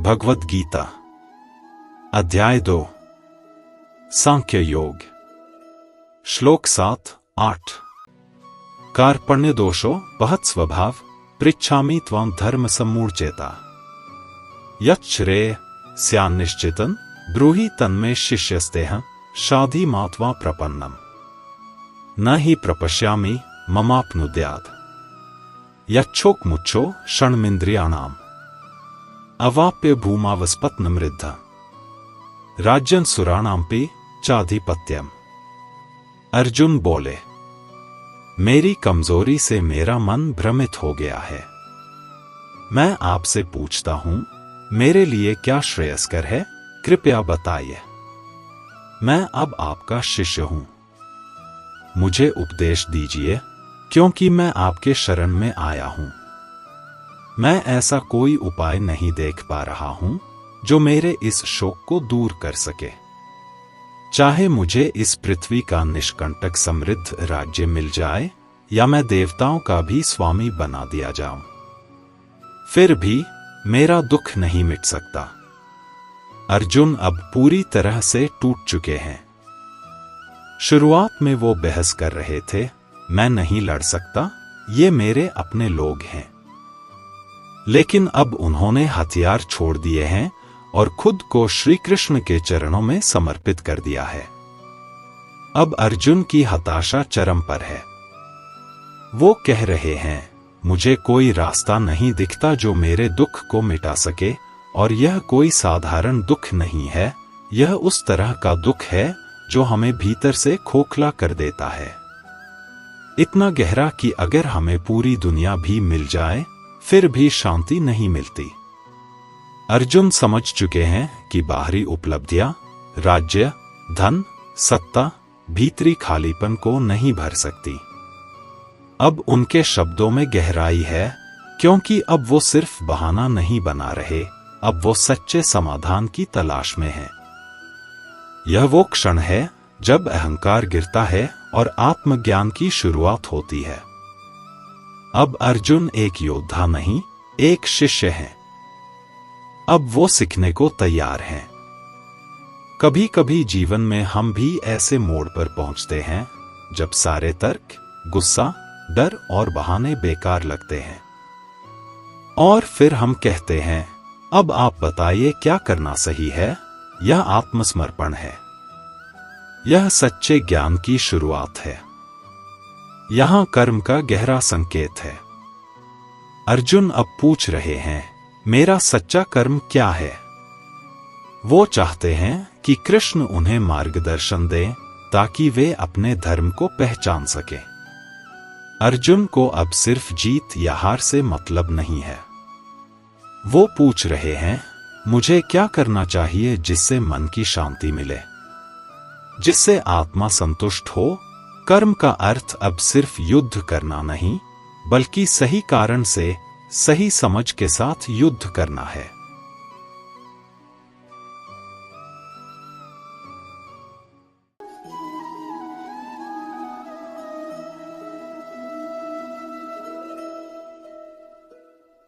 भगवद गीता अध्याय 2 सांख्य योग श्लोक 7-8 कार्पण्य दोषो बहत स्वभाव पृच्छामि त्वां धर्म सम्मूढ़चेता यच्छ्रे स्यान्निश्चितं ब्रूहि तन्मे शिष्यस्तेह शाधि मात्वा प्रपन्नम न हि प्रपश्यामि ममाप्नुद्यात् यच्छोक मुच्छो षण्मिन्द्रियाणाम् अवाप्य भूमावस्पत्नमृद्ध राज्यं सुराणांपि चाधिपत्यम। अर्जुन बोले, मेरी कमजोरी से मेरा मन भ्रमित हो गया है। मैं आपसे पूछता हूं, मेरे लिए क्या श्रेयस्कर है, कृपया बताइए। मैं अब आपका शिष्य हूं, मुझे उपदेश दीजिए, क्योंकि मैं आपके शरण में आया हूं। मैं ऐसा कोई उपाय नहीं देख पा रहा हूं जो मेरे इस शोक को दूर कर सके। चाहे मुझे इस पृथ्वी का निष्कंटक समृद्ध राज्य मिल जाए या मैं देवताओं का भी स्वामी बना दिया जाऊं, फिर भी मेरा दुख नहीं मिट सकता। अर्जुन अब पूरी तरह से टूट चुके हैं। शुरुआत में वो बहस कर रहे थे, मैं नहीं लड़ सकता, ये मेरे अपने लोग हैं। लेकिन अब उन्होंने हथियार छोड़ दिए हैं और खुद को श्री कृष्ण के चरणों में समर्पित कर दिया है। अब अर्जुन की हताशा चरम पर है। वो कह रहे हैं, मुझे कोई रास्ता नहीं दिखता जो मेरे दुख को मिटा सके, और यह कोई साधारण दुख नहीं है, यह उस तरह का दुख है जो हमें भीतर से खोखला कर देता है। इतना गहरा कि अगर हमें पूरी दुनिया भी मिल जाए फिर भी शांति नहीं मिलती। अर्जुन समझ चुके हैं कि बाहरी उपलब्धियां, राज्य, धन, सत्ता भीतरी खालीपन को नहीं भर सकती। अब उनके शब्दों में गहराई है, क्योंकि अब वो सिर्फ बहाना नहीं बना रहे, अब वो सच्चे समाधान की तलाश में हैं। यह वो क्षण है जब अहंकार गिरता है और आत्मज्ञान की शुरुआत होती है। अब अर्जुन एक योद्धा नहीं, एक शिष्य है। अब वो सीखने को तैयार हैं। कभी कभी जीवन में हम भी ऐसे मोड़ पर पहुंचते हैं जब सारे तर्क, गुस्सा, डर और बहाने बेकार लगते हैं, और फिर हम कहते हैं, अब आप बताइए क्या करना सही है। यह आत्मसमर्पण है। यह सच्चे ज्ञान की शुरुआत है। यहां कर्म का गहरा संकेत है। अर्जुन अब पूछ रहे हैं, मेरा सच्चा कर्म क्या है? वो चाहते हैं कि कृष्ण उन्हें मार्गदर्शन दें ताकि वे अपने धर्म को पहचान सकें। अर्जुन को अब सिर्फ जीत या हार से मतलब नहीं है। वो पूछ रहे हैं, मुझे क्या करना चाहिए जिससे मन की शांति मिले, जिससे आत्मा संतुष्ट हो। कर्म का अर्थ अब सिर्फ युद्ध करना नहीं, बल्कि सही कारण से, सही समझ के साथ युद्ध करना है।